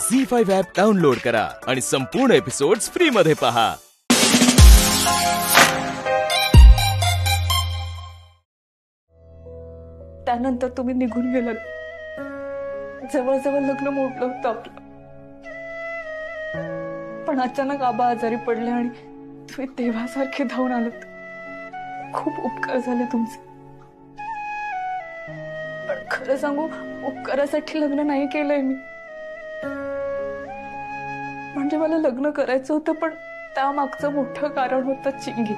झी5 app download करा आणि संपूर्ण एपिसोड्स फ्री मध्ये पहा। त्यानंतर तुम्ही निघून गेलात। जवळ लग्न मोडलं होतं आपलं, पण अचानक आबा आजारी पडले आणि तुम्ही देवासारखे धावून आलात। खूप उपकार झाले तुमचे, पण खरं सांगू उपकारासाठी लग्न नाही केलंय मी। म्हणजे मला लग्न करायचं होतं, पण त्यामागचं मोठं कारण होतं चिंगी।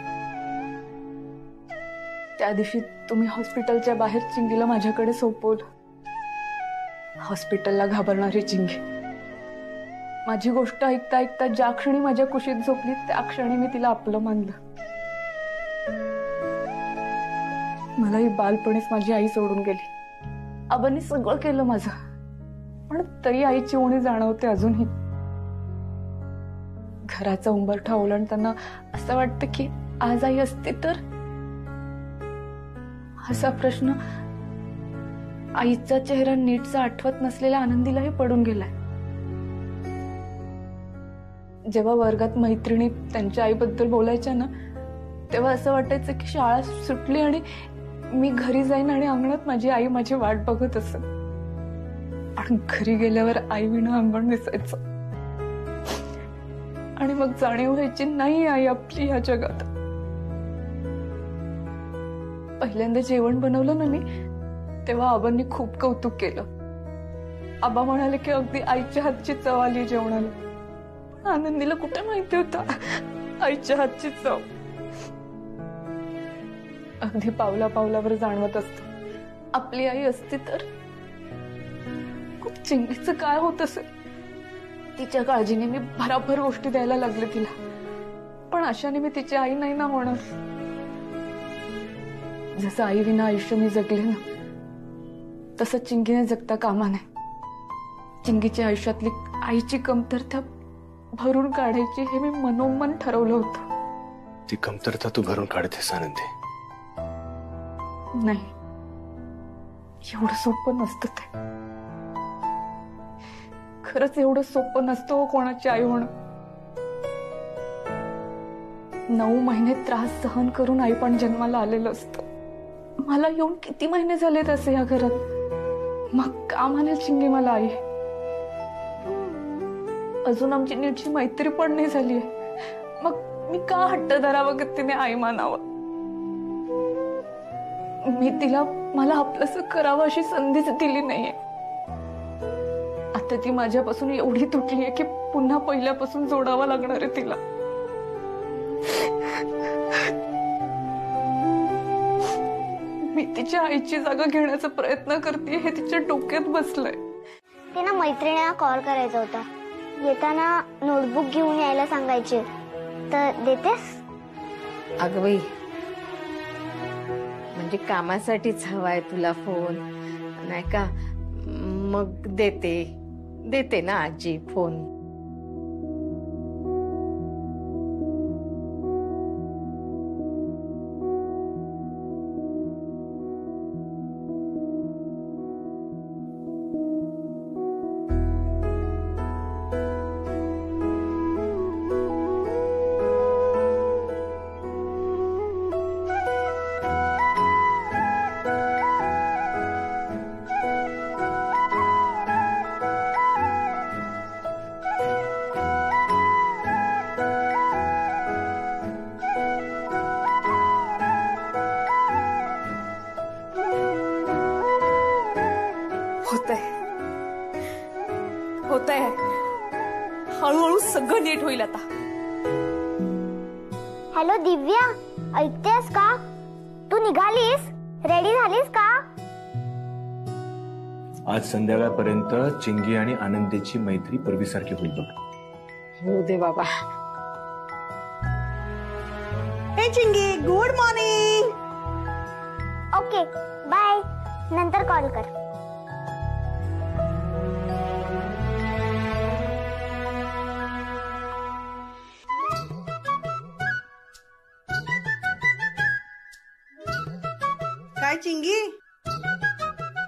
त्या दिवशी तुम्ही हॉस्पिटलच्या बाहेर चिंगीला माझ्याकडे सोपवलं। हॉस्पिटलला घाबरणारी चिंगी माझी गोष्ट ऐकता ऐकता ज्या क्षणी माझ्या कुशीत झोपली त्या क्षणी मी तिला आपलं मानलं। मलाही बालपणीच माझी आई सोडून गेली। आबांनी सगळं केलं माझं, पण तरी आईची उणी जाणवते अजूनही। घराचा उंबरठा ओलांडताना असं वाटतं की आज आई असती तर। असा प्रश्न आईचा चेहरा नीटचा आठवत नसलेल्या आनंदीलाही पडून गेलाय। जेव्हा वर्गात मैत्रिणी त्यांच्या आईबद्दल बोलायच्या ना, तेव्हा असं वाटायचं की शाळा सुटली आणि मी घरी जाईन आणि अंगणात माझी आई माझी वाट बघत असेल। पण घरी गेल्यावर आई विना अंगण दिसायचं आणि मग जाणीव व्हायची नाही आई आपली या जगात। पहिल्यांदा जेवण बनवलं ना मी, तेव्हा आबांनी खूप कौतुक केलं। आबा म्हणाले की अगदी आईच्या हातची चव आली जेवणाला। पण आनंदीला कुठे माहिती होतं आईच्या हातची चव। अगदी पावला पावलावर जाणवत असतं आपली आई असती तर। खूप चिंगीचं काय होत असेल, तिच्या काळजीने मी भराभर गोष्टी द्यायला लागले तिला, पण अशाने मी तिची आई नाही ना होणार। जसं आई विना आयुष्य मी जगले ना, तसं चिंगीने जगता कामा नये। चिंगीच्या आयुष्यातली आईची कमतरता भरून काढायची हे मी मनोमन ठरवलं होतं। ती कमतरता तू भरून काढतेस आनंदी? नाही, एवढं सोपं नसतं ते। खरंच एवढं सोपं नसतं कोणाची आई होणं। 9 महिने त्रास सहन करून आई पण जन्माला आलेलं असतं। मला येऊन किती महिने झालेत असे या घरात, मग का म्हणेल चिंगी मला आई? अजून आमची नीटची मैत्री पण नाही झालीये, मग मी का हट्ट धरावं की तिने आई मानावं? मी तिला मला आपलंसं करावं अशी संधीच दिली नाहीये। आता ती माझ्यापासून एवढी तुटलीये की पुन्हा पहिल्यापासून जोडावं लागणार आहे तिला। मी तिच्या आईची जागा घेण्याचा प्रयत्न करते हे तिच्या डोक्यात बसलंय। तिला मैत्रिणीला कॉल करायचा होता, येताना नोटबुक घेऊन यायला सांगायचे, तर देतेस? अगं बाई, म्हणजे कामासाठीच हवाय तुला फोन नाही का? मग देते ना आजी फोन। होतंय हळूहळू सगळं नीट होईल आता। हॅलो दिव्या, ऐकतेस का? तू निघालीस? रेडी झालीस का? आज संध्याकाळपर्यंत चिंगी आणि आनंदीची मैत्री पूर्वीसारखी होईल बघ। हो दे बाबा। हे चिंगी, गुड मॉर्निंग। ओके बाय, नंतर कॉल कर। काय चिंगी,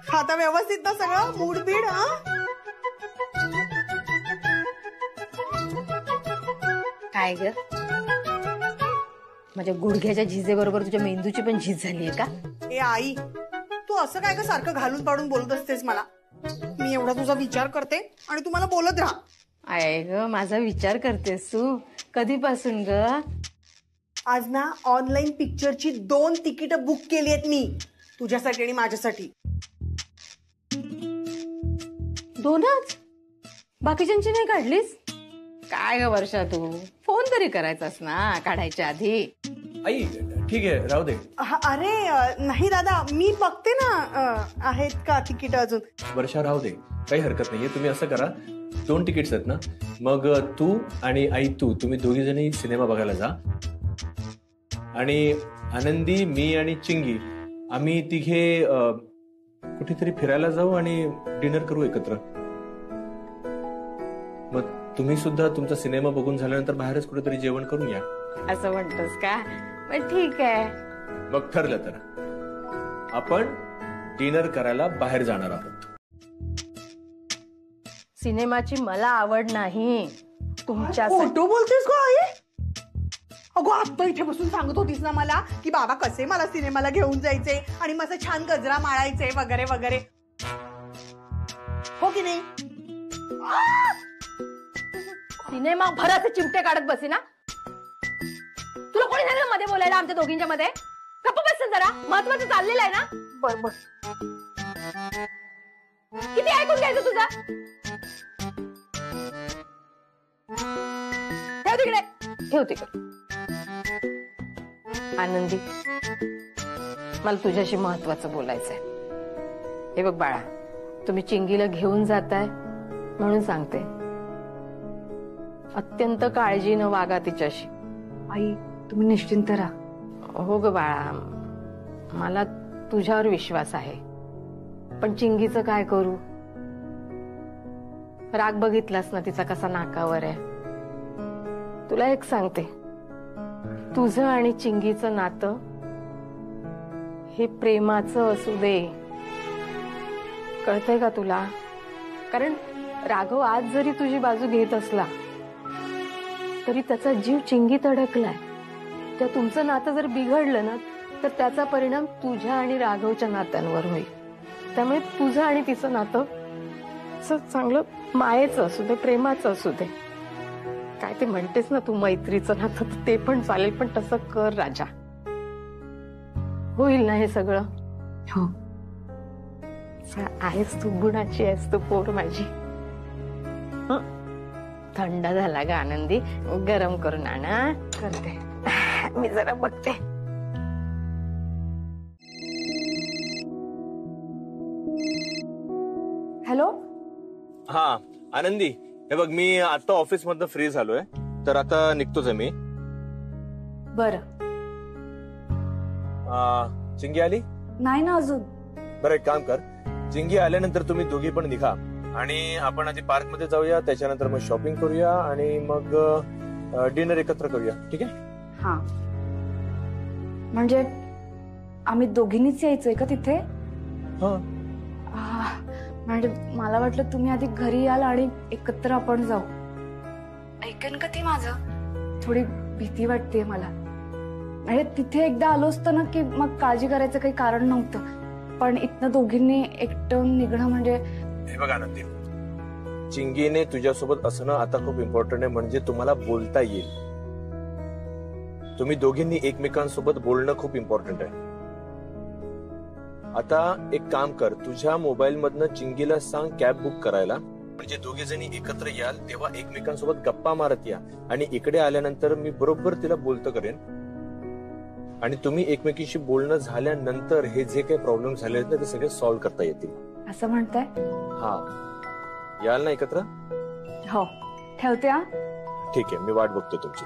खाता व्यवस्थित ना सगळं? मूड बीड? काय ग, माझ्या गुडघ्याच्या झिजेबरोबर तुझ्या मेंदूची पण झीज झालीये का? ए आई, तू असं काय का सारखं घालून पाडून बोलत असतेस मला? मी एवढा तुझा विचार करते आणि तू मला बोलत राहा. आहे ग, माझा विचार करतेस तू कधीपासून ग? आज ना ऑनलाईन पिक्चरची 2 तिकीट बुक केली आहेत मी, तुझ्यासाठी आणि माझ्यासाठी. 2च? बाकीच्यांची नाही काढलीस? काय ग वर्षा, तू फोन तरी करायचास ना काढायच्या आधी. आई ठीक आहे, राहू दे. अरे नाही दादा, मी बघते ना आहेत का तिकीट अजून. वर्षा राहू दे, काही हरकत नाहीये. तुम्ही असं करा, 2 तिकीट्स आहेत ना, मग तू आणि आई तुम्ही दोघी जणी सिनेमा बघायला जा आणि आनंदी, मी आणि चिंगी आम्ही तिघे कुठेतरी फिरायला जाऊ आणि डिनर करू एकत्र. मग तुम्ही सुद्धा तुमचा सिनेमा बघून झाल्यानंतर बाहेरच कुठेतरी जेवण करून या. असं म्हणतोस का? पण ठीक आहे. मग ठरलं तर आपण डिनर करायला बाहेर जाणार आहोत. सिनेमाची मला आवड नाही, तुमच्या फोटो बोलतेस का आई? अगो आता इथे बसून सांगत होतीस ना मला की बाबा कसे मला सिनेमाला घेऊन जायचे आणि माझं छान गजरा माळायचे वगैरे वगैरे, हो की नाही? सिनेमा भराचे चिमटे काढत बसे ना. तुला कोणी झालं मध्ये बोलायला आमच्या दोघींच्या मध्ये? गप्प बस जरा, महत्वाचं चाललेलं आहे ना. बर बर, किती ऐकून घ्यायचं तुझा? ठेव तिकडे, ठेव तिकडे. आनंदी, मला तुझ्याशी महत्वाचं बोलायचंय. हे बघ बाळा, तुम्ही चिंगीला घेऊन जाताय म्हणून सांगते, अत्यंत काळजीनं वागा तिच्याशी. आई तुम्ही निश्चिंत राहा. हो ग बाळा, मला तुझ्यावर विश्वास आहे, पण चिंगीचं काय करू? राग बघितलास ना तिचा कसा नाकावर आहे. तुला एक सांगते, तुझं आणि चिंगीचं नातं हे प्रेमाचं असू दे, कळतंय का तुला? कारण राघव आज जरी तुझी बाजू घेत असला तरी त्याचा जीव चिंगीत अडकलाय. त्या तुमचं नातं जर बिघडलं ना तर त्याचा परिणाम तुझ्या आणि राघवच्या नात्यांवर होईल. त्यामुळे तुझं आणि तिचं नातं चांगलं मायेचं असू दे, प्रेमाचं असू दे. काय ते म्हणतेस ना तू मैत्रीचं नातं, ते पण चालेल, पण तसं कर राजा. होईल ना हे सगळं? हो. आहेस तू, गुणाची आहेस तू पोर माझी. थंड झाला ग आनंदी, गरम करून आणा. करते मी, जरा बघते. हॅलो. हा आनंदी, हे बघ मी आता ऑफिस मधनं फ्री झालोय, तर आता निघतोच आहे मी. बरं. चिंगी आली नाही ना अजून. बरं, एक काम कर, चिंगी आल्यानंतर तुम्ही दोघी पण निघा आणि आपण आधी पार्क मध्ये जाऊया, त्याच्यानंतर मग शॉपिंग करूया आणि मग डिनर एकत्र करूया, ठीक आहे? हा, म्हणजे आम्ही दोघींनीच यायचंय का तिथे? हा. म्हणजे मला वाटलं तुम्ही आधी घरी याल आणि एकत्र आपण जाऊ. ऐकन का ती माझं? थोडी भीती वाटते मला. म्हणजे तिथे एकदा आलो असतो ना की मग काळजी करायचं काही कारण नव्हतं, पण इथनं दोघींनी एकटं निघणं म्हणजे. हे बघ आनंदी, चिंगीने तुझ्यासोबत असणं आता खूप इम्पॉर्टंट आहे, म्हणजे तुम्हाला बोलता येईल. तुम्ही दोघींनी एकमेकांसोबत बोलणं खूप इम्पॉर्टंट आहे. आता एक काम कर, तुझ्या मोबाईल मधनं चिंगीला सांग कॅब बुक करायला, म्हणजे दोघे जणी एकत्र याल तेव्हा एकमेकांसोबत गप्पा मारत या, आणि इकडे आल्यानंतर मी बरोबर तिला बोलतं करेन आणि तुम्ही एकमेकींशी बोलणं झाल्यानंतर हे जे काही प्रॉब्लेम झाले आहेत ना ते सगळे सॉल्व्ह करता येतील. असं म्हणताय? हा, याल ना एकत्र? हो, ठेवते. हा, ठीक आहे, मी वाट बघतो तुमची.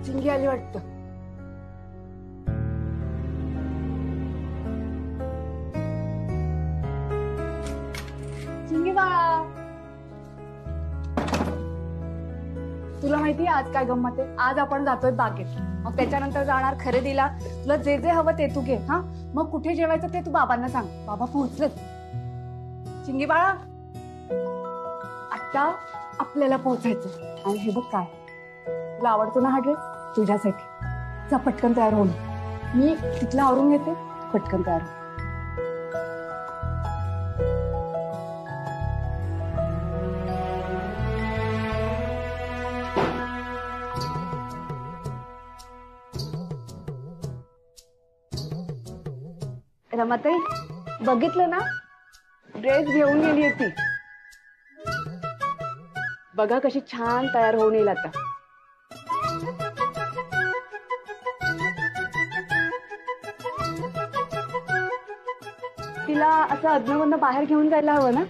चिंगी आली वाटतं. चिंगी बाळा. तुला माहितीये आज काय गंमत आहे? आज आपण जातोय बागेत, मग त्याच्यानंतर जाणार खरेदीला. तुला जे जे हवं ते तू घे. हा, मग कुठे जेवायचं ते तू बाबांना सांग. बाबा पोहोचलेत. चिंगी बाळा, आता आपल्याला पोहोचायचं. आणि हे बघ काय, तुला आवडतो ना हा ड्रेस? तुझ्यासाठी. जा पटकन तयार होऊन. मी तिथला आवरून घेते, पटकन तयार हो. रमाताई, बघितलं ना, ड्रेस घेऊन गेली ती. बघा कशी छान तयार होऊन येईल आता. तिला असं अधनमधनं बाहेर घेऊन जायला हवं ना.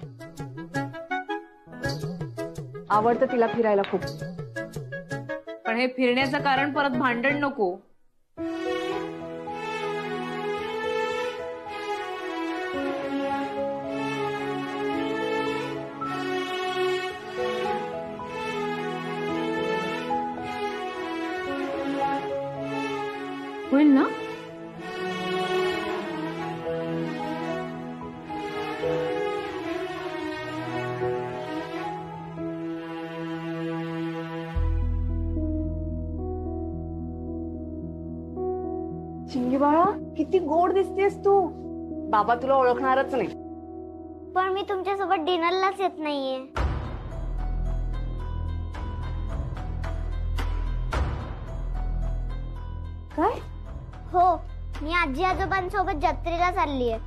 आवडतं तिला फिरायला खूप. पण हे फिरण्याचं कारण परत भांडण नको. होईल ना? चिंगी बाळा, किती गोड दिसतेस तू. बाबा तुला ओळखणारच नाही. पण मी तुमच्यासोबत डिनरलाच येत नाहीये. काय? हो, मी आजी आजोबांसोबत जत्रेला चाललीये.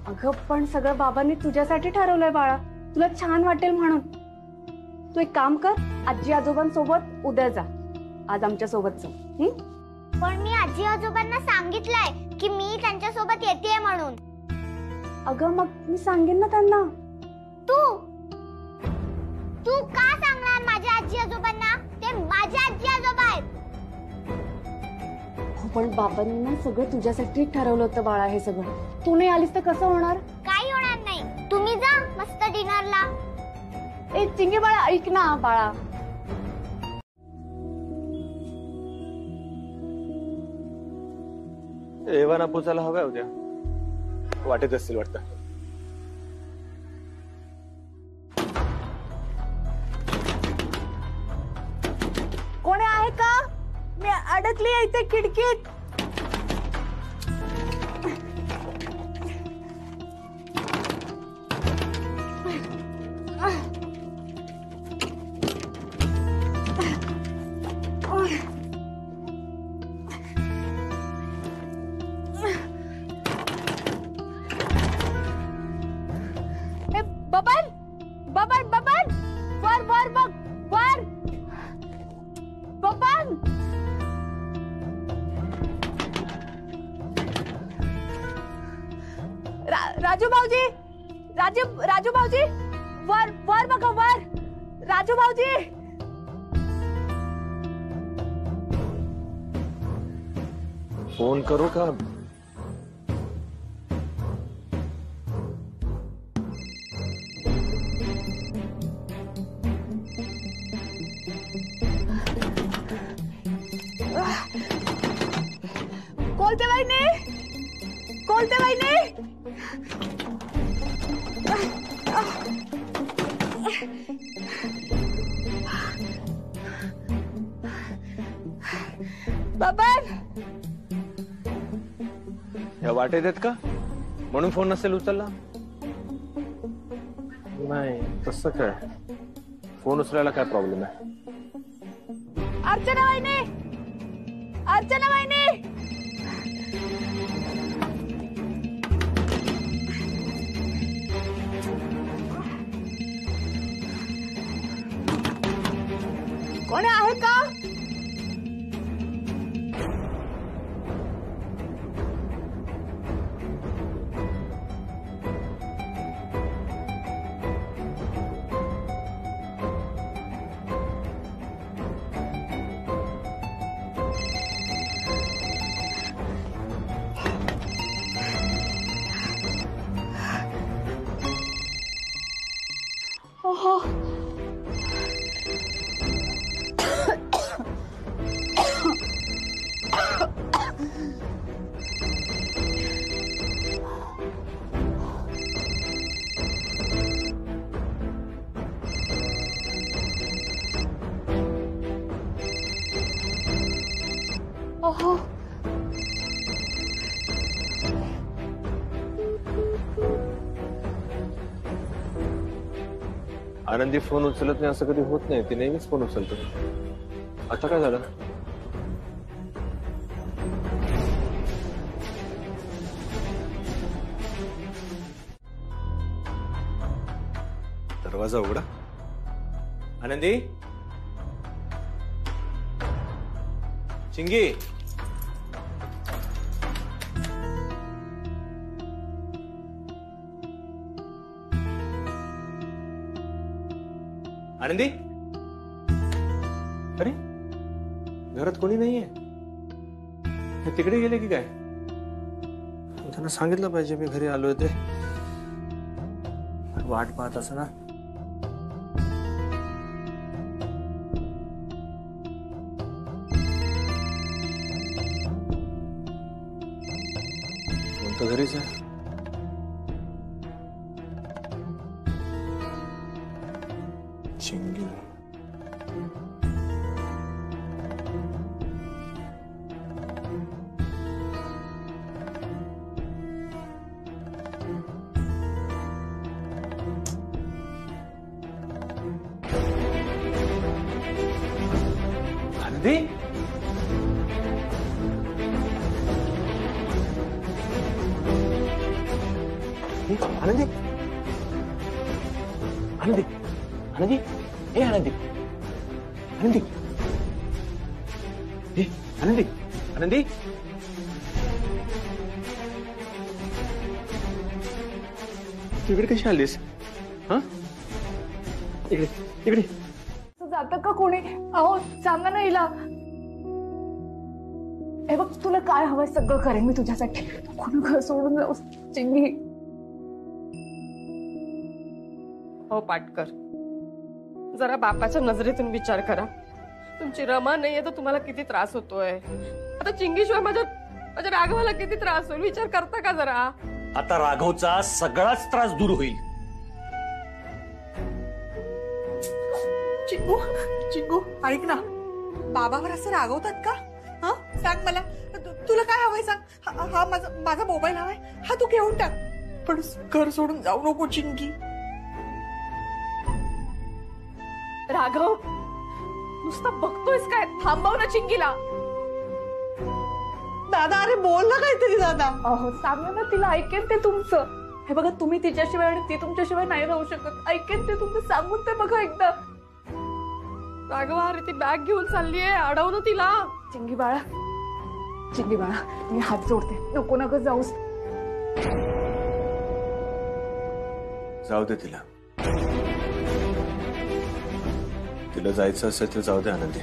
अगं पण सगळं बाबांनी तुझ्यासाठी ठरवलंय बाळा, तुला छान वाटेल म्हणून. तू एक काम कर, आजी आजोबांसोबत उद्या जा. आज आमच्या सोबत चल. पण मी आजी आजोबांना सांगितलंय की मी त्यांच्यासोबत येतेय म्हणून. अगं मग मी सांगेन ना त्यांना. तू तू का सांगणार माझ्या आजी आजोबांना? ते माझे आजी आजोबा आहेत. हो, पण बाबांनी ना सगळं तुझ्यासाठी ठरवलं होतं बाळा. हे सगळं तू नाही आलीस तर कसं होणार? काही होणार नाही. तुम्ही जा मस्त डिनरला. ए चिंगी बाळा, ऐक ना बाळा. एव्हाना पोचायला हव्या उद्या. वाटेत असतील वाटतं. कोणी आहे का? मी अडकली इथे खिडकीत. बबन, बबन, बबन, वर वर बघ, वर. बबन, राजू भाऊजी, राजू भाऊजी, वर वर बघा, वर. राजू भाऊजी. फोन करू का? कोलते वहिनी, कोलते वहिनी. बबन, या वाटेत आहेत का? म्हणून फोन नसेल उचलला. नाही तसं काय, फोन उचलायला काय प्रॉब्लेम आहे? अर्चना वहिनी, अर्चना वहिनी. कोणी आहे का? अहो आनंदी फोन उचलत नाही असं कधी होत नाही, ती नेहमीच फोन उचलतो. आता काय झालं? दरवाजा उघडा. आनंदी, चिंगी, आनंदी. अरे घरात कोणी नाहीये, हे तिकडे गेले की काय? त्यांना सांगितलं पाहिजे मी घरी आलोय ते. वाट पाहत असं ना. कोणतं घरीच आहे? चिंगी. आनंदी, आनंदी, आनंदी, आनंदी, हे आनंदी, आनंदी, हे आनंदी, आनंदी. तू इकडे कशी आलीस? हा, इकडे इकडे. जातं का कोणी? अहो सांगा ना हिला. हे बघ, तुला काय हवंय सगळं करेन मी तुझ्यासाठी. कोण घर सोडून जाऊ चिंगी. हो पाटकर, जरा बापाच्या नजरेतून विचार करा. तुमची रमा नाहीये तर तुम्हाला किती त्रास होतोय. आता चिंगीशिवाय माझ्या राघवाला किती त्रास होईल विचार करता का जरा? आता राघवचा सगळाच त्रास दूर होईल. चिंगू, चिंगू ऐक ना, बाबावर असं रागवतात का? हा सांग मला, तुला काय हवंय सांग. हा माझा मोबाईल हवाय, हा तू घेऊन टाक, पण घर सोडून जाऊ नको चिंगी. राघव, नुसतं बघतोयस काय? थांबव ना चिंगीला. दादा, अरे बोल ना काहीतरी दादा. अहो सांगा ना तिला, ऐकेन ते तुमचं. हे बघा, तुम्ही तिच्याशिवाय आणि ती तुमच्याशिवाय नाही राहू शकत. ऐकेन ते तुमचं, सांगून ते बघा एकदा. राघव, अरे ती बॅग घेऊन चाललीये, अडव ना तिला. चिंगी बाळा, चिंगी बाळा, मी हात जोडते, नको नको जाऊस. जाऊ दे तिला. तिला जायचं असेल तर जाऊ दे आनंदी.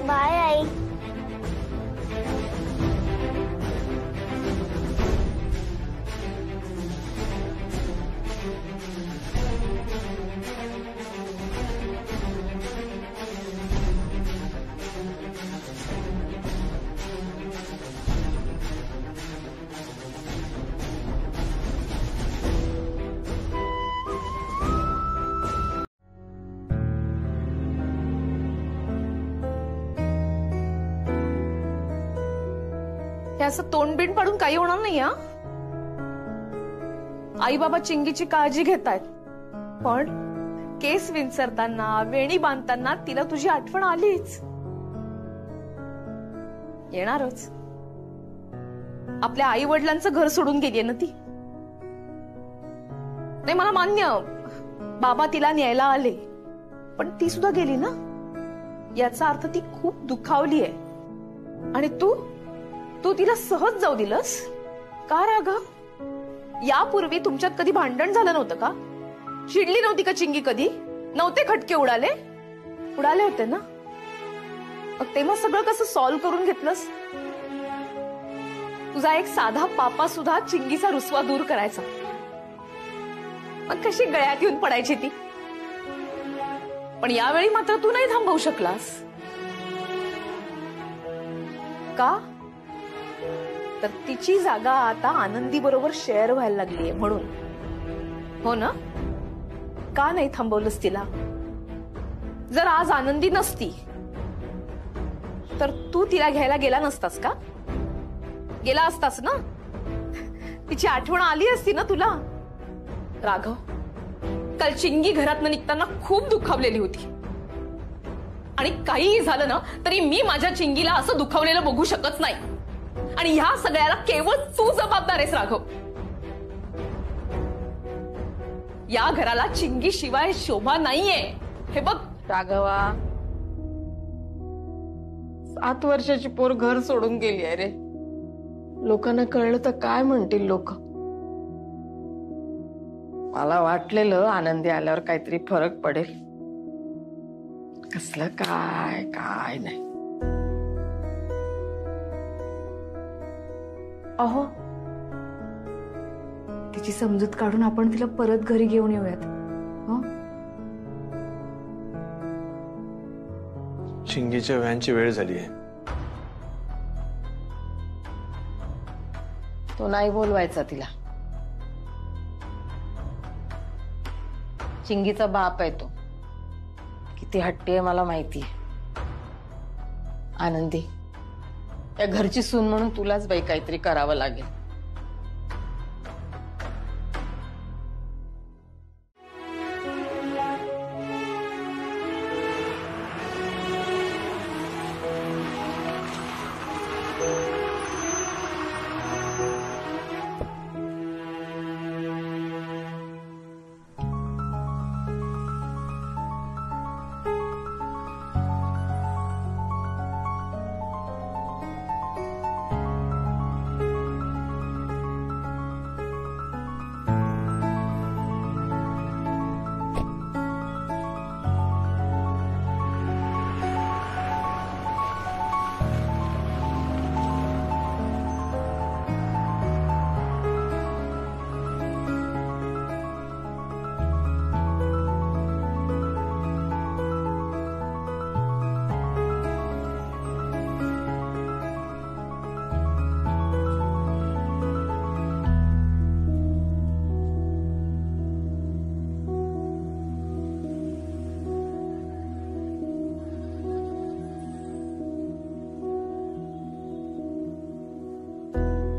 बाय आई. हे असं तोंडबिंड पाडून काही होणार नाही. हा, आई बाबा चिंगीची काळजी घेतायत, पण केस विंचरताना, वेणी बांधताना तिला तुझी आठवण आलीच. येणारच. आपल्या आई वडिलांचं घर सोडून गेलीये ना ती. नाही, मला मान्य, बाबा तिला न्यायला आले, पण ती सुद्धा गेली ना. याचा अर्थ ती खूप दुखावली आहे. आणि तू तिला सहज जाऊ दिलंस का राघव? यापूर्वी तुमच्यात कधी भांडण झालं नव्हतं का? चिडली नव्हती का चिंगी कधी? नव्हते खटके उडाले होते ना? मग तेव्हा सगळं कसं सॉल्व्ह करून घेतलंस? तुझा एक साधा पापा सुद्धा चिंगीचा रुसवा दूर करायचा. मग कशी गळ्यात येऊन पडायची ती? पण यावेळी मात्र तू नाही थांबवू शकलास का? तर तिची जागा आता आनंदी बरोबर शेअर व्हायला लागलीये म्हणून, हो ना? का नाही थांबवलंस तिला? जर आज आनंदी नसती तर तू तिला घ्यायला गेला नसतास का? गेला असतास ना? तिची आठवण आली असती ना तुला? राघव, काल चिंगी घरातनं निघताना खूप दुखावलेली होती आणि काहीही झालं ना तरी मी माझ्या चिंगीला असं दुखावलेलं बघू शकत नाही. आणि ह्या सगळ्याला केवळ तू जबाबदार आहेस राघव. या घराला चिंगी शिवाय शोभा नाहीये. हे बघ राघवा, 7 वर्षाची पोर घर सोडून गेली आहे रे. लोकांना कळलं तर काय म्हणतील लोक? मला वाटलेलं आनंदी आल्यावर काहीतरी फरक पडेल. कसलं काय काय नाही. अहो, तिची समजूत काढून आपण तिला परत घरी घेऊन येऊयात. हो, चिंगीच्या व्हॅनची वेळ झाली आहे. तो नाही बोलवायचा तिला. चिंगीचा बाप आहे तो. किती हट्टी आहे मला माहिती आहे. आनंदी, या घरची सून म्हणून तुलाच बाई काहीतरी करावं लागेल.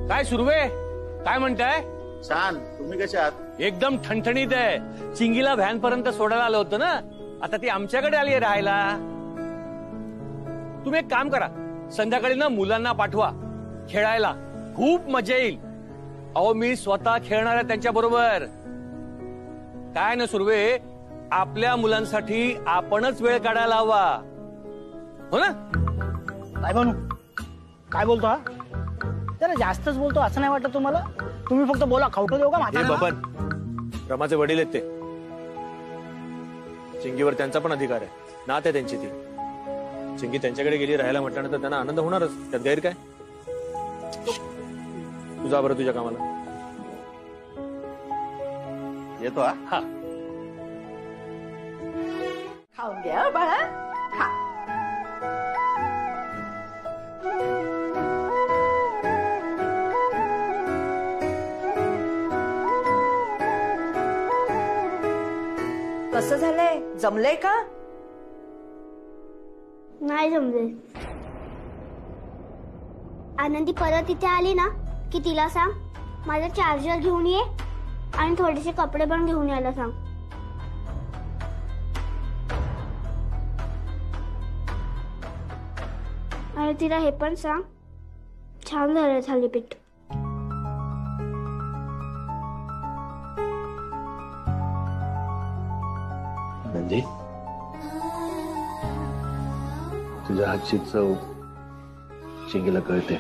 काय सुरवे, काय म्हणताय? छान. तुम्ही कसे आहात? एकदम ठणठणीत आहे. चिंगीला व्हॅन पर्यंत सोडायला आलं होतं ना, आता ती आमच्याकडे आली आहे राहायला. तुम्ही एक काम करा, संध्याकाळी ना मुलांना पाठवा खेळायला, खूप मजा येईल. अहो, मी स्वतः खेळणार आहे त्यांच्या बरोबर. काय ना सुरवे, आपल्या मुलांसाठी आपणच वेळ काढायला हवा, हो ना? काय बनू? काय बोलतो हा? जरा जास्तच बोलतो असं नाही वाटत तुम्हाला? तुम्ही फक्त बोला, खावतो देऊ का हे म्हाताऱ्याला? बबन, रमाचे वडील आहेत ते. चिंगीवर त्यांचा पण अधिकार आहे. नात आहे त्यांची ती. चिंगी त्यांच्याकडे गेली राहायला म्हटल्यानंतर त्यांना आनंद होणारच. त्यात गैर काय? तुझा बरं तुझ्या कामाला. येतो हा. हा, खाऊन घ्या बाळा, खा. कसं झालंय? जमलंय का? नाही जमले. आनंदी परत इथे आली ना की तिला सांग माझा चार्जर घेऊन ये आणि थोडेसे कपडे पण घेऊन यायला सांग. आणि तिला हे पण सांग, छान झालं थालीपीठ. नंदी, तुझ्या हातची चव चिंगीला कळते.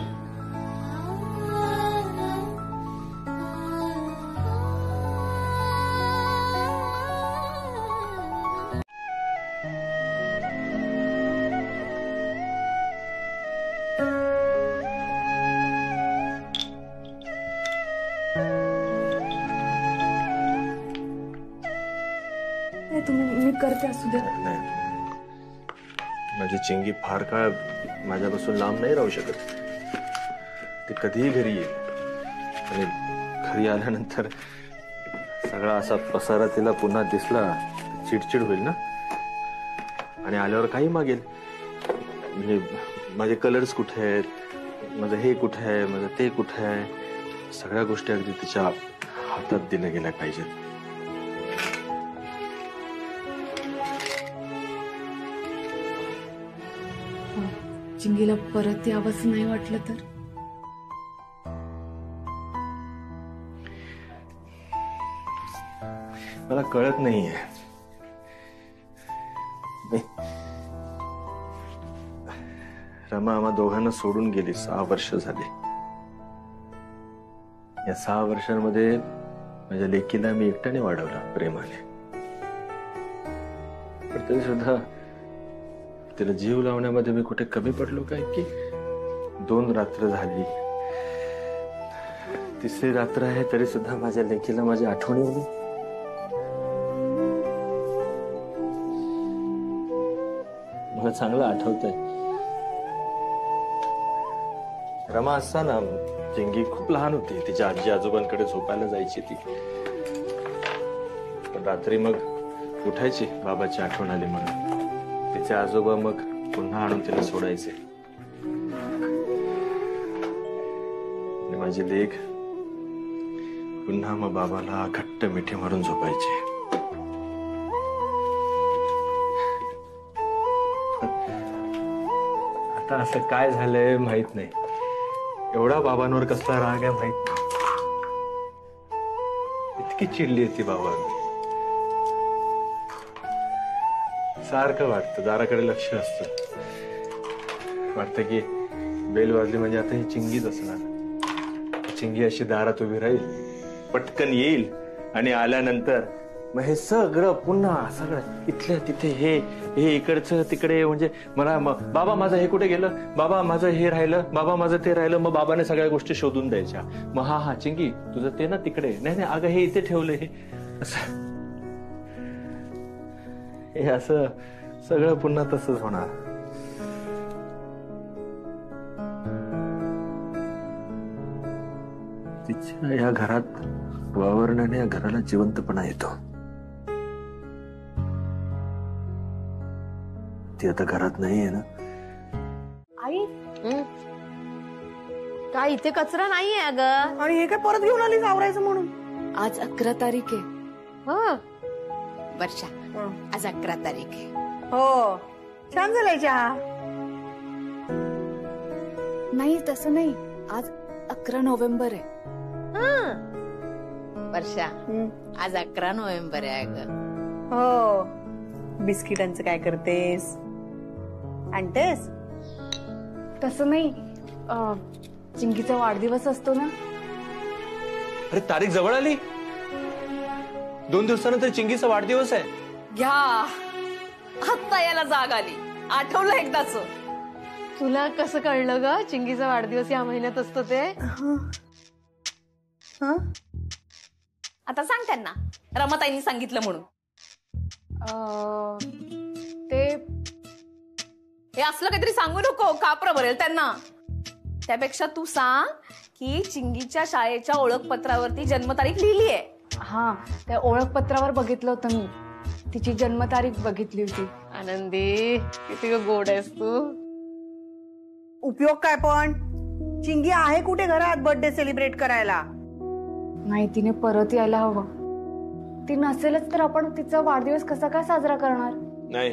मी मी करते, असू दे. नाही, माझी चिंगी फार काळ माझ्यापासून लांब नाही राहू शकत. ती कधीही घरी येईल आणि घरी आल्यानंतर सगळा असा पसारा तिला पुन्हा दिसला चिडचिड होईल ना. आणि आल्यावर काही मागेल, म्हणजे माझे कलर्स कुठे आहेत, माझं हे कुठे आहे, माझं ते कुठे आहे, सगळ्या गोष्टी अगदी तिच्या हातात दिल्या गेल्या पाहिजेत. चिंगीला परत यावंसं नाही वाटलं तर? मला कळत नाहीये. रमा आम्हा दोघांना सोडून गेली. 6 वर्ष झाली. या 6 वर्षांमध्ये माझ्या लेकीला मी एकट्याने वाढवला प्रेमाने. पण तरी सुद्धा तिला जीव लावण्यामध्ये मी कुठे कमी पडलो काय की 2 रात्र झाली, 3री रात्र आहे तरी सुद्धा माझ्या लेकीला माझी आठवण येऊन मला चांगलं आठवतंय. रमा असताना चिंगी खूप लहान होती. तिच्या आजी आजोबांकडे झोपायला जायची ती. पण रात्री मग उठायची बाबाची आठवण आली म्हणून. तिचे आजोबा मग पुन्हा आणून तिला सोडायचे. आणि माझी लेक पुन्हा मग बाबाला घट्ट मिठी मारून झोपायची. आता असं काय झालंय माहित नाही. एवढा बाबांवर कसला राग आहे माहित नाही. इतकी चिडली आहे ती बाबांवर. सारखं वाटतं, दाराकडे लक्ष असतं. वाटतं की बेल वाजली म्हणजे आता ही चिंगीच असणार. चिंगी अशी दारात उभी राहील, पटकन येईल आणि आल्यानंतर मग हे सगळं पुन्हा सगळं इथल्या तिथे हे इकडचं तिकडे. म्हणजे मला बाबा माझं हे कुठे गेलं, बाबा माझं हे राहिलं, बाबा माझं ते राहिलं. मग बाबाने सगळ्या गोष्टी शोधून द्यायच्या. मग हा चिंगी तुझं ते ना तिकडे, नाही अगं हे इथे ठेवलं, हे असं हे असं सगळं पुन्हा तसंच होणार. तिच्या या घरात वावरण्याने या घराला जिवंतपणा येतो. ती आता घरात नाहीये ना. आई काय इथे कचरा नाहीये अगं. आणि हे काय परत घेऊन आलीस आवरायचं म्हणून? आज 11 तारीख आहे. हो वर्षा, आज 11 तारीख आहे. हो, छान झालाय चहा. नाही तसं नाही, आज 11 नोव्हेंबर आहे. वर्षा, आज 11 नोव्हेंबर आहे अगं. हो, बिस्किटांचं काय करतेस? आणतेस? तसं नाही, चिंगीचा वाढदिवस असतो ना. अरे तारीख जवळ आली. 2 दिवसानंतर चिंगीचा वाढदिवस आहे. घ्या, आत्ता याला जाग आली. आठवलं एकदाच. तुला कसं कळलं ग चिंगीचा वाढदिवस या महिन्यात असतो ते? आता सांग त्यांना, रमाताईंनी सांगितलं म्हणून. ते हे असलं काहीतरी सांगू नको, कापर भरेल त्यांना. त्यापेक्षा तू सांग की चिंगीच्या शाळेच्या ओळखपत्रावरती जन्मतारीख लिहिली आहे. हा, त्या ओळखपत्रावर बघितलं होतं मी. तिची जन्मतारीख बघितली होती. आनंदी, किती गोड आहेस तू. उपयोग काय पण? चिंगी आहे कुठे घरात बर्थडे सेलिब्रेट करायला? नाही, तिने परत यायला हवं. ती नसेलच तर आपण तिचा वाढदिवस कसा काय साजरा करणार? नाही,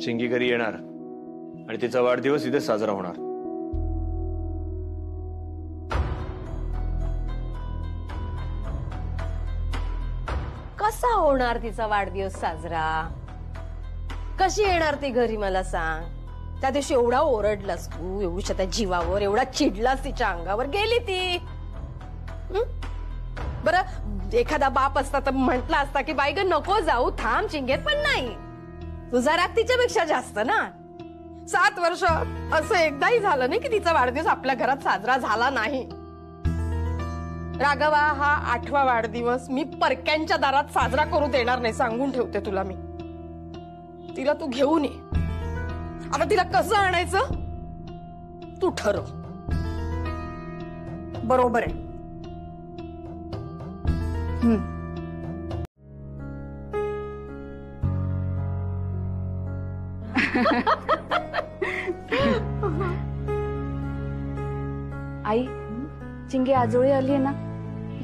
चिंगी घरी येणार आणि तिचा वाढदिवस इथे साजरा होणार. कसा होणार तिचा वाढदिवस साजरा? कशी येणार ती घरी मला सांग. त्या दिवशी एवढा ओरडलास तू, एवढ्या त्या जीवावर, एवढा चिडलास तिच्या अंगावर, गेली ती. बरं एखादा बाप असता तर म्हटला असता की बाई ग नको जाऊ, थांब चिंगेत. पण नाही, तुझा राग तिच्यापेक्षा जास्त ना. 7 वर्ष असं एकदाही झालं नाही की तिचा वाढदिवस आपल्या घरात साजरा झाला नाही. राघवा, हा 8वा वाढदिवस मी परक्यांच्या दारात साजरा करू देणार नाही, सांगून ठेवते तुला मी. तिला तू घेऊन ये. आता तिला कसं आणायचं तू ठरव. बरोबर आहे. आई, चिंगी आजोळी आली आहे ना,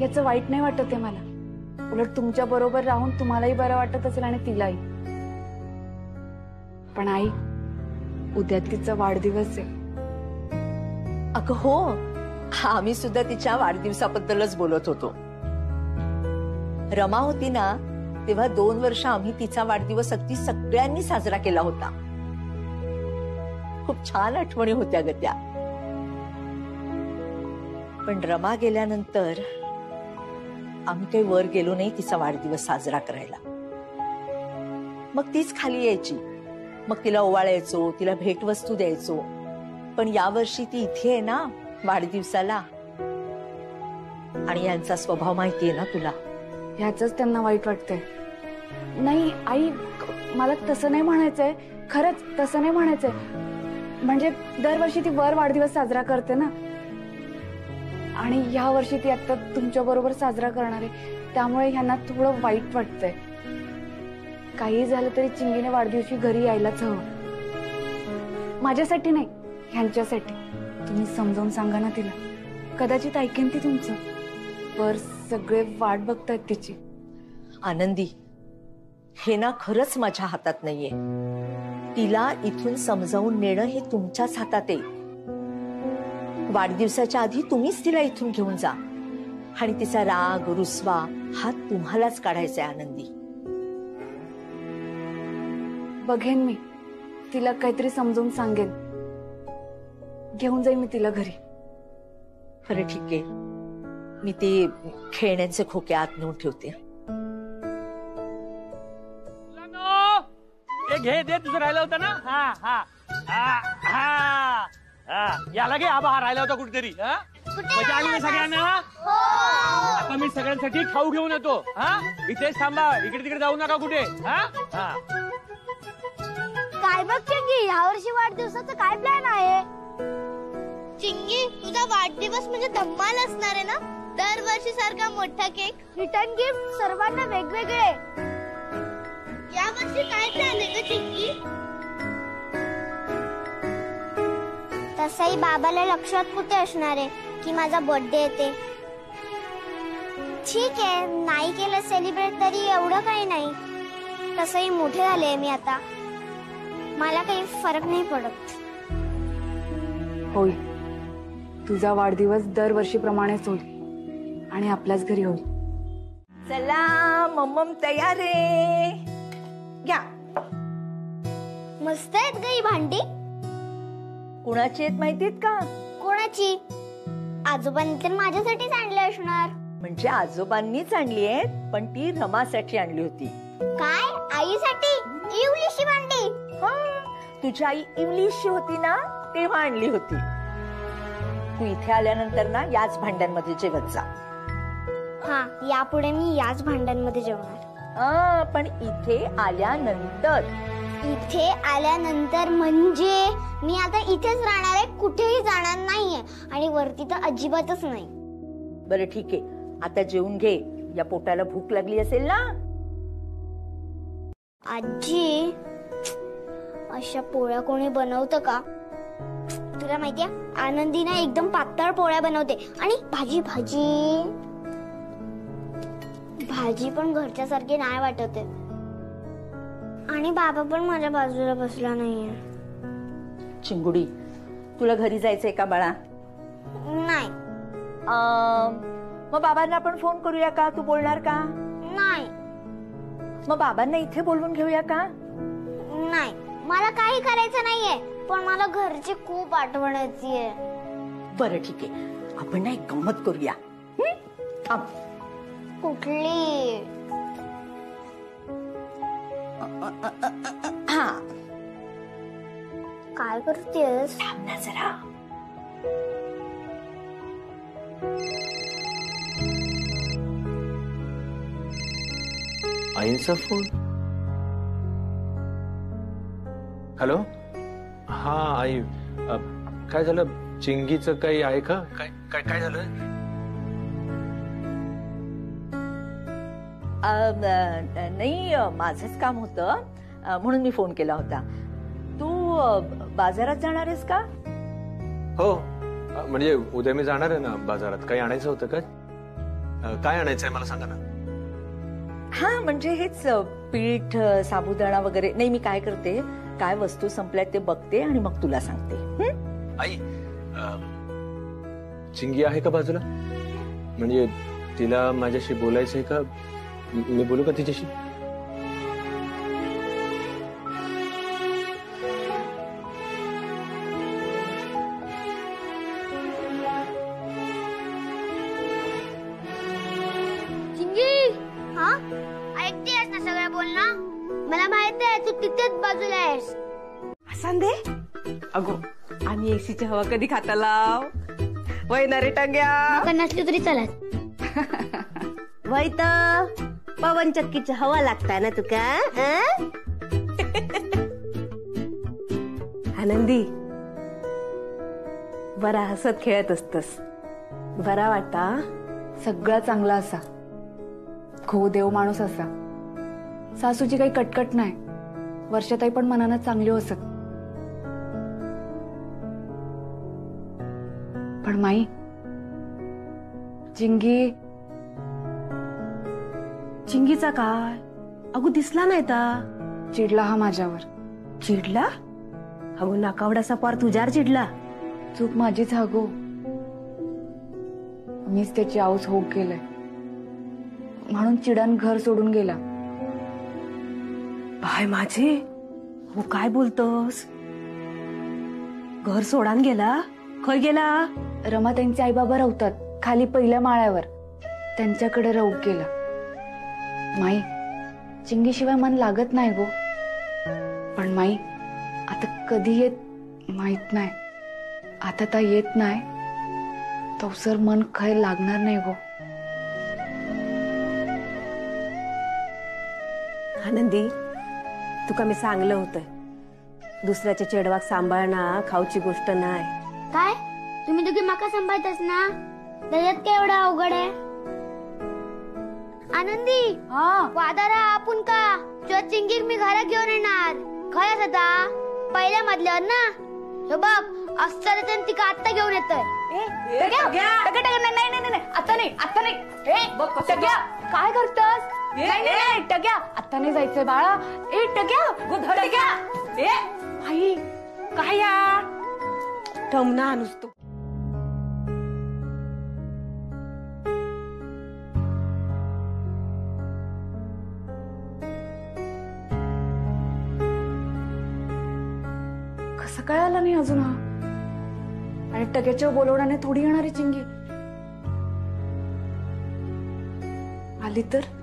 याचं वाईट नाही वाटत आहे मला. उलट तुमच्या बरोबर राहून तुम्हालाही बरं वाटत असेल आणि तिलाही. पण आई, उद्या तिचा वाढदिवस आहे. अगं हो, आम्ही सुद्धा तिच्या वाढदिवसाबद्दलच बोलत होतो. रमा होती ना तेव्हा 2 वर्ष आम्ही तिचा वाढदिवस अगदी सगळ्यांनी साजरा केला होता. खूप छान आठवणी होत्या ग त्या. पण रमा गेल्यानंतर आम्ही काही वर गेलो नाही तिचा वाढदिवस साजरा करायला. मग तीच खाली यायची, मग तिला ओवाळायचो, तिला भेटवस्तू द्यायचो. पण यावर्षी ती इथे आहे ना वाढदिवसाला, आणि यांचा स्वभाव माहितीये ना तुला. ह्याच त्यांना वाईट वाटतंय. नाही आई, मला तसं नाही म्हणायचंय, खरंच तसं नाही म्हणायचंय. म्हणजे दरवर्षी ती वर वाढदिवस साजरा करते ना, आणि या वर्षी ती आता तुमच्या बरोबर साजरा करणार आहे, त्यामुळे ह्यांना थोडं वाईट वाटतंय. काही झालं तरी चिंगीने वाढदिवशी घरी यायलाच हवं. माझ्यासाठी नाही, ह्यांच्यासाठी. तुम्ही समजावून सांगा ना तिला, कदाचित ऐकेन ती तुमचं. पर सगळे वाट बघतायत तिची. आनंदी, हे ना खरंच माझ्या हातात नाहीये. तिला इथून समजावून नेणं हे तुमच्याच हातात आहे. वाढदिवसाच्या आधी तुम्हीच तिला इथून घेऊन जा, आणि तिचा राग रुसवा हा तुम्हालाच काढायचा आहे. आनंदी, बघेन मी, तिला काहीतरी समजावून सांगेन. घेऊन जाईन मी तिला घरी. बरं ठीक आहे, मी ते खेळण्यांचे खोके आत नेऊन ठेवते. घे दे, तुझं राहिलं होतं ना. हा हा हा हा हा, याला घे. आबा हा राहिला होता कुठेतरी. मजा आली ना सगळ्यांना. आता मी सगळ्यांसाठी खाऊ घेऊन येतो. हा, इथेच थांबा, इकडे तिकडे जाऊ नका कुठे. हा हा. काय बघ चिंगी, यावर्षी वाढदिवसाचा काय प्लॅन आहे? चिंगी, तुझा वाढदिवस म्हणजे धम्माल असणार आहे ना? दरवर्षी सारखा मोठा केक, रिटर्न गिफ्ट सर्वांना वेगवेगळे. यावर्षी काय प्लॅन आहे ग चिंगी? तसंही बाबाला लक्षात कुठे असणार आहे की माझा बर्थडे येते. ठीक आहे, नाही केलं सेलिब्रेट तरी एवढं काही नाही. तसंही मोठे झाले मी आता, मला काही फरक नाही पडत. होईल, तुझा वाढदिवस दरवर्षीप्रमाणेच होईल आणि आपल्याच घरी होईल. चला मम्मम तयार आहे. घ्या. मस्त आहेत ग ही भांडी. कुणाची आहेत माहितीत का? कोणाची? आजोबांनी तर माझ्यासाठीच आणली असणार. म्हणजे आजोबांनीच आणली आहेत, पण ती रमासाठी आणली होती. काय? आईसाठी? इवलीशी भांडी? तुझी आई इंग्लिशची होती ना, तेव्हा आणली होती. तू इथे आल्यानंतर ना याच भांड्यांमध्ये जेवत जा. हा, यापुढे मी याच भांड्यांमध्ये जेवणार. पण इथे आल्यानंतर. इथे आल्यानंतर म्हणजे मी आता इथेच राहणार आहे, कुठेही जाणार नाहीये, आणि वरती तर अजिबातच नाही. बरं ठीक आहे, आता जेवून घे. या पोटाला भूक लागली असेल ना. आजी, अशा पोळ्या कोणी बनवतं का? तुला माहितीये, आनंदी ना एकदम पातळ पोळ्या बनवते, आणि भाजी भाजी भाजी पण घरच्या सारखी नाही वाटत आहे. आणि बाबा पण माझ्या बाजूला बसला नाहीये. चिंगुडी, तुला घरी जायचंय का बाळा? नाही. मग बाबांना आपण फोन करूया का? तू बोलणार का? नाही. मग बाबांना इथे बोलवून घेऊया का? नाही, मला काही करायचं नाहीये, पण मला घरची खूप आठवण येतेय. बरं ठीक आहे, आपण ना एक गंमत करूया. कुठली? हा, काय करतेस? थांब ना जरा. आईंचा फोन. हॅलो. हा आई, काय झालं? चिंगीचं काही आहे का? काय काय काय झालं? नाही, माझंच काम होतं म्हणून मी फोन केला होता. तू बाजारात जाणार आहेस का? हो, म्हणजे उद्या मी जाणार आहे ना बाजारात. काही आणायचं होतं का? काय आणायचंय मला सांगा ना. हा, म्हणजे हेच पीठ, साबुदाणा वगैरे. नाही, मी काय करते, काय वस्तू संपल्यात ते बघते आणि मग तुला सांगते. आई, चिंगी आहे का बाजूला? म्हणजे तिला माझ्याशी बोलायचंय का? मी बोलू का तिच्याशी? चिंगी, हा ऐकते आहेस ना सगळं बोलणं? मला माहित आहे तू तिथेच बाजूला आहेस. सांदे, अगो आम्ही एसीची हवा कधी खाता लाव वय ना रे टांग्या. नका नसली तरी चालत. वय तर पवन चक्कीची हवा लागताय ना तुका. आनंदी, बरा हसत खेळत असतस. बरा वाटा. सगळा चांगला असा, खो देव माणूस असा. सासूची काही कटकट नाही. वर्षाताई पण मनानं चांगली असत. पण माई, चिंगीचा काय? अगो दिसला नाही ता. चिडला हा माझ्यावर. चिडला? अगो नाकावडाचा पार तुझ्यावर चिडला. चूक माझीच हा गो. मीच त्याची आऊस होऊ केलंय म्हणून चिडन घर सोडून गेला. बाय माझे, हो काय बोलतोस? घर सोडान गेला? खय गेला? रमा त्यांचे आई बाबा राहतात खाली पहिल्या माळ्यावर. त्यांच्याकडे राहू गेला. माई, चिंगीशिवाय मन लागत नाही गो. पण माई, आता कधी येत माहित नाही. आता ता येत नाही तवसर मन खय लागणार नाही गो. आनंदी, तुका मी सांगलं होतं, दुसऱ्याच्या चेडवाक सांभाळणं खाऊची गोष्ट नाही. काय तुम्ही दोघी माका सांभाळतास ना, त्याच्यात काय एवढं अवघड आहे? आनंदी, वादारा आपण का तुझ्या चिंगीक मी घरात घेऊन येणार. खरंच आता पहिल्या मधल्यावर ना. हे बघ, असतं तिका आत्ता घेऊन येतोय. काय करतस? नाही टग्या, आता नाही जायचंय बाळा. टग्या, आई काय या टमना नुसतो. कसं काय आला नाही अजून हा? आणि टग्याच्या बोलवण्याने थोडी येणारी चिंगी. आली तर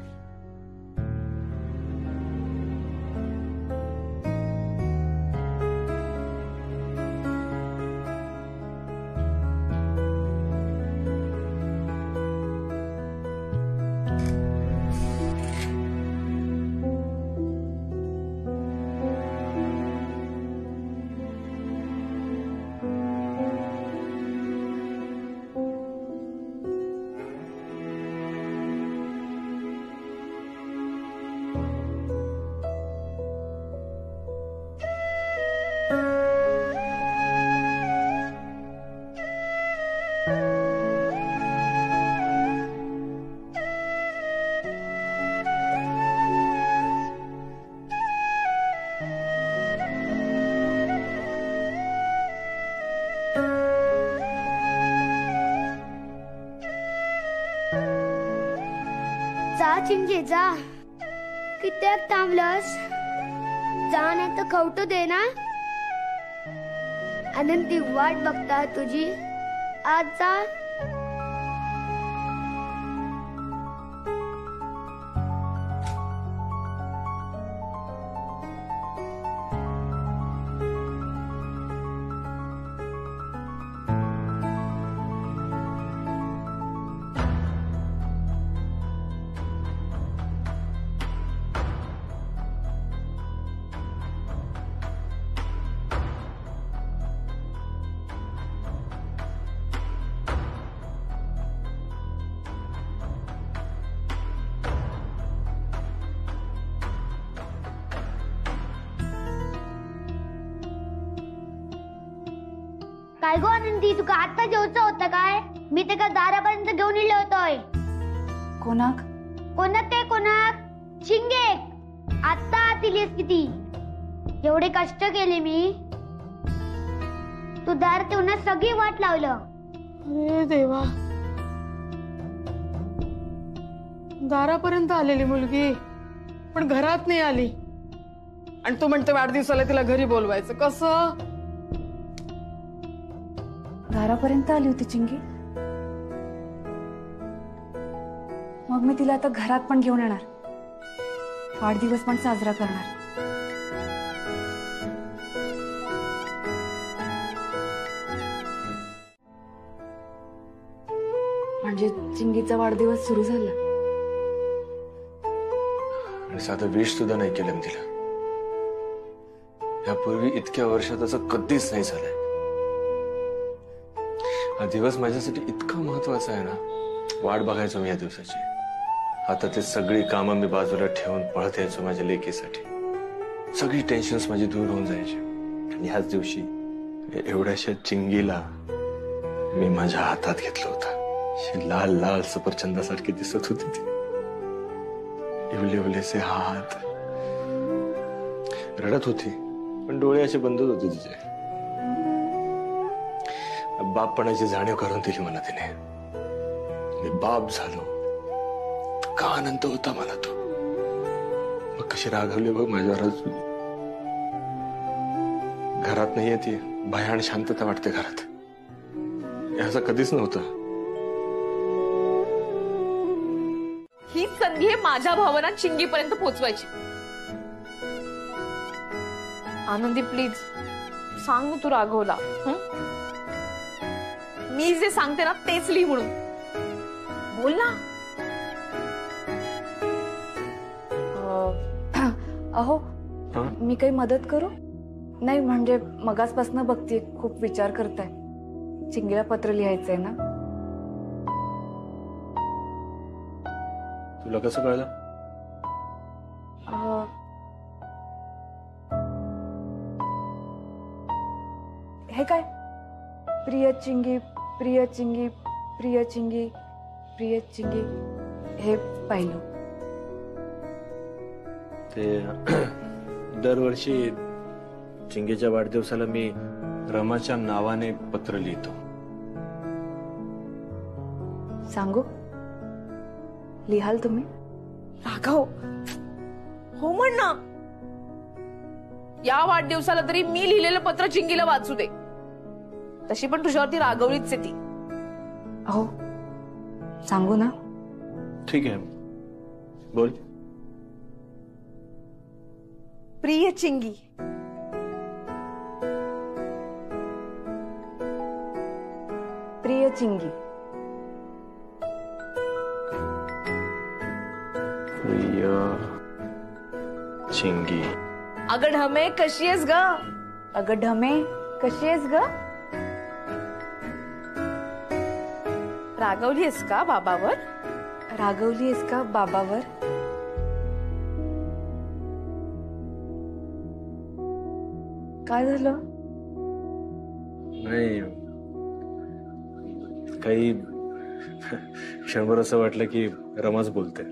जा चिंगी जा. कित्याक थांबलस? जा नाही तर खवटो दे ना. आनंदी वाट बघता तुझी. आज जा. काय गो आनंदी, तुका आता जेवचं होतं काय? मी ते का दारापर्यंत घेऊन इले होतोय. कोणाक कोणाक चिंगे आता आत इलीस किती? एवढे कष्ट केले मी, तू दार तेवढं सगळी वाट लावलं. अरे देवा, दारापर्यंत आलेली मुलगी पण घरात नाही आली, आणि तू म्हणते वाढदिवसाला तिला घरी बोलवायचं कसं? दारापर्यंत आली होती चिंगी. मग मी तिला आता घरात पण घेऊन येणार, वाढदिवस पण साजरा करणार. म्हणजे चिंगीचा वाढदिवस सुरू झाला. आणि साधं विश सुद्धा नाही केलं मी तिला. यापूर्वी इतक्या वर्षात असं कधीच नाही झालंय. हा दिवस माझ्यासाठी इतका महत्वाचा आहे ना, वाट बघायचो मी या दिवसाची. आता ते सगळी कामं मी बाजूला ठेवून पळत यायचो माझ्या लेकीसाठी. सगळी टेन्शन्स माझी दूर होऊन जायची. आणि ह्याच दिवशी एवढ्याशा चिंगीला मी माझ्या हातात घेतलं होतं. लाल लाल सफरचंदासारखी दिसत होती ती. इवले इवलेसे हात. रडत होती पण डोळे असे बंदच होते तिचे. बापपणाची जाणीव करून दिली मला तिने. मी बाप झालो. का आनंद होता मला तो. मग कशी रागवली बघ माझ्यावर. घरात नाही येते, भयान शांतता वाटते घरात. असं कधीच नव्हतं. ही संधी आहे माझ्या भावना चिंगीपर्यंत पोहोचवायची. आनंदी प्लीज सांग तू राघवला, मी जे सांगते ना तेच लिही म्हणून. बोल ना. अहो मी काही मदत करू? नाही म्हणजे मगासपासून बघते, खूप विचार करताय. चिंगीला पत्र लिहायचंय ना. तुला कसं कळलं? हे काय? प्रिय चिंगी प्रिय चिंगी प्रिय चिंगी प्रिय चिंगी, हे पाहिलं. ते दरवर्षी चिंगीच्या वाढदिवसाला मी रमाच्या नावाने पत्र लिहितो. सांगू? लिहाल तुम्ही? राघव हो म्हण ना. या वाढदिवसाला तरी मी लिहिलेलं पत्र चिंगीला वाचू दे. तशी पण तुझ्यावरती रागवलीच आहे ती. अहो सांगू ना? ठीक आहे बोल. प्रिय चिंगी, प्रिय चिंगी, प्रिय चिंगी. अगं ढमे कशी आहेस ग? अगं ढमे कशी आहेस ग? रागवली आहेस का बाबावर? रागवली आहेस का बाबावर? काय झालं? नाही काही क्षणभर असं वाटलं की रमाच बोलते.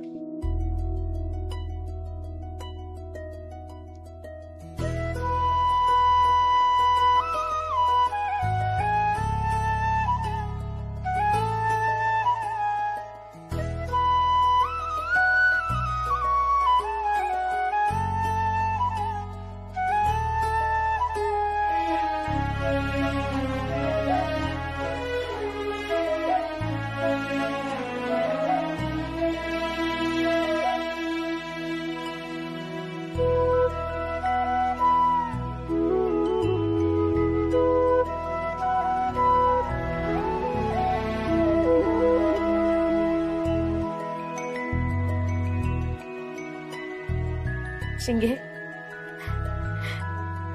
शिंगे,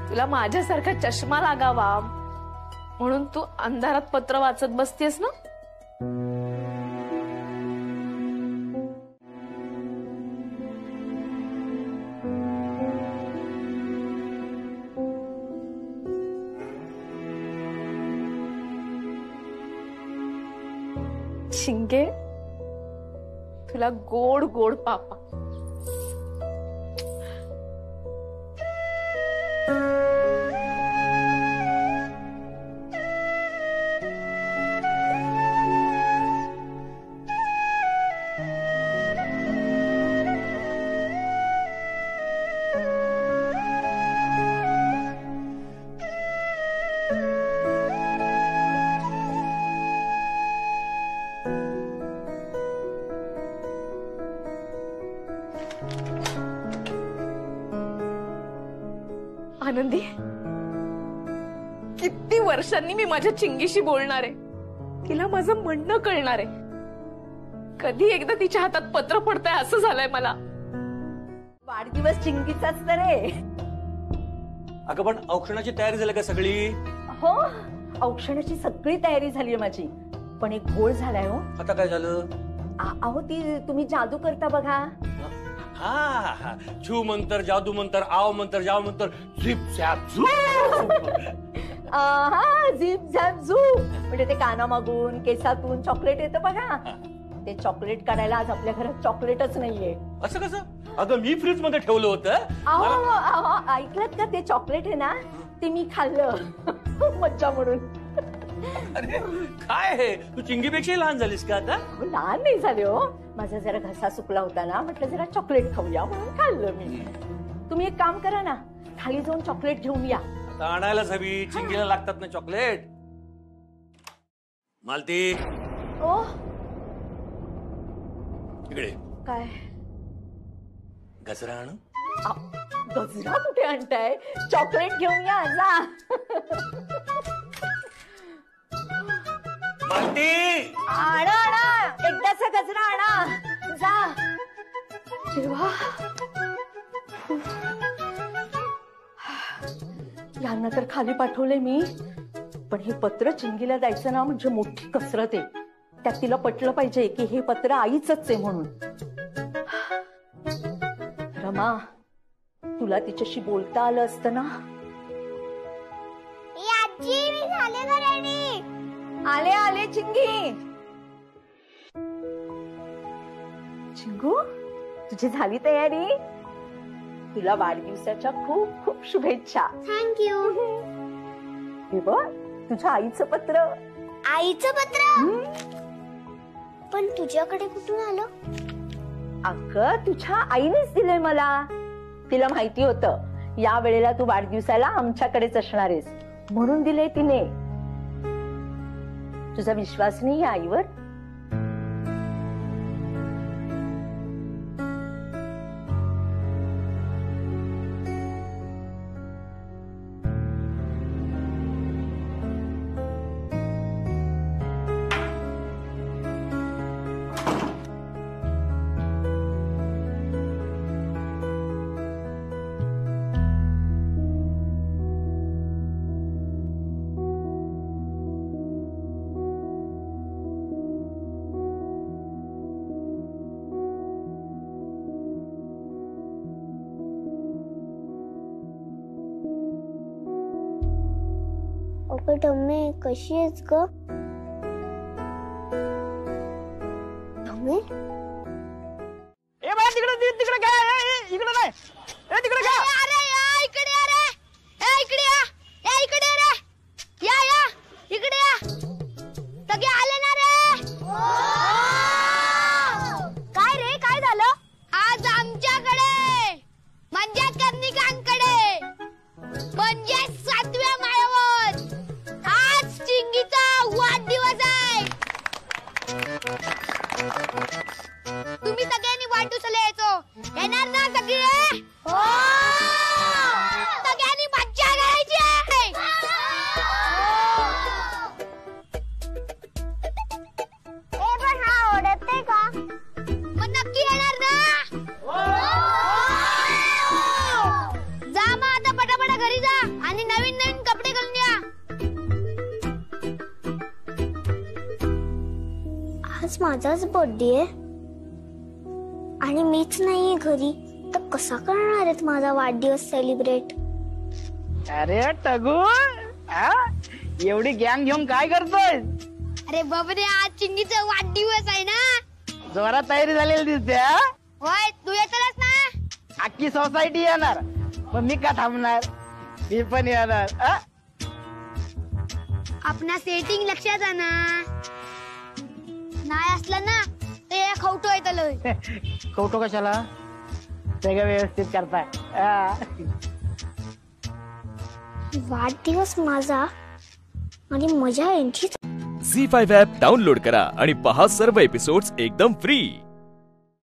तुला माझ्यासारखा चष्मा लागावा म्हणून तू अंधारात पत्र वाचत बसतेस ना. शिंगे तुला गोड गोड पापा. आनंदी, किती वर्षांनी मी माझ्या चिंगीशी बोलणार आहे, तिला माझं म्हणणं कळणार आहे. कधी एकदा तिच्या हातात पत्र पडतंय असं झालंय मला. वाढदिवस चिंगीचाच तर रे. अगं पण औक्षणाची तयारी झाली का सगळी? हो, औक्षणाची सगळी तयारी झालीये माझी, पण एक घोळ झालाय. हो, आता काय झालं? अहो ती तुम्ही जादू करता बघा. हा, झू मंतर, जादू मंतर, आव मंतर, जाव मंतर, झिप झॅप झू. हा, झिप झॅप झू म्हणजे ते कानामागून केसातून चॉकलेट येतं बघा. ते चॉकलेट काढायला आज आपल्या घरात चॉकलेटच नाहीये. असं कसं? अगं मी फ्रीज मध्ये ठेवलं होतं. अहो ऐकलत का? ते चॉकलेट आहे ना, ते मी खाल्लं मज्जा म्हणून. अरे काय हे, तू चिंगीपेक्षा लहान झालीस का आता? लहान नाही झाले हो, माझा जरा घसा सुकला होता ना, म्हटलं जरा चॉकलेट खाऊया म्हणून खाल्लं मी. तुम्ही एक काम करा ना, खाली जाऊन चॉकलेट घेऊन या. आणायलाच हवी, चिंगीला लागतात ना चॉकलेट. मालती, ओ इकडे काय गजरा आणू? गजरा कुठे आणताय? चॉकलेट घेऊन या जा. मालती, आणा आणा, एकदाचा गजरा आणा जा. देवा, यांना तर खाली पाठवले मी, पण हे पत्र चिंगीला द्यायचं ना म्हणजे मोठी कसरत आहे. त्यात तिला पटलं पाहिजे की हे पत्र आईच आहे म्हणून. रमा, तुला तिच्याशी बोलता आलं असतं ना. आले आले चिंगी. चिंगू, तुझी झाली तयारी? तुला वाढदिवसाच्या खूप खूप शुभेच्छा. थँक्यू. हे बघ, तुझ्या आईचं पत्र. आईचं पत्र? पण तुझ्याकडे कुठून आलं? अगं तुझ्या आईनेच दिलंय मला. तिला माहिती होतं या वेळेला तू वाढदिवसाला आमच्याकडेच असणार आहेस म्हणून दिलंय तिने. तुझा विश्वास नाही या आईवर? अगं टम्मे, कशी आहेस ग? टम्मे, ए बाळा, तिकडे तिकडे काय? इकडे नाही, ए तिकडे काय? अरे या इकडे या रे. ए इकडे या. ए इकडे या रे. या या इकडे या. सगळे आले ना रे? काय रे, काय झालं? आज आमच्याकडे म्हणजे कर्णिकांकडे म्हणजे 7व्या माळ्यावर आज चिंगीचा वाढदिवस आहे. तुम्ही सगळ्यांनी वाढदिवसाला यायचो. येणार ना सगळे? हो. सगळ्यांनी मज्जा करायची आहे. पण हा आवडते का? मग नक्की येणार ना? जा मग आता पटापटा घरी जा आणि नवीन नवीन कपडे घालून या. आज माझाच बर्थडे आहे आणि मीच नाहीये घरी, तर कसा करणार आहेत माझा वाढदिवस सेलिब्रेट? अरे टगू, एवढी गँग घेऊन काय करतोय? अरे बापरे, आज चिंगीचा वाढदिवस आहे ना. जोरात तयारी झालेली दिसते हा? होय, तू येतोस ना. अख्खी सोसायटी येणार, पण मी का थांबणार, मी पण येणार. आपणा सेटिंग लक्षात आहे ना. नाही असलं ना ते खवटो येतलं. कौटो कशाला, सगळं व्यवस्थित करताय. वाढदिवस माझा आणि मजा यांची. झी5 ॲप डाउनलोड करा आणि पहा सर्व एपिसोड्स एकदम फ्री.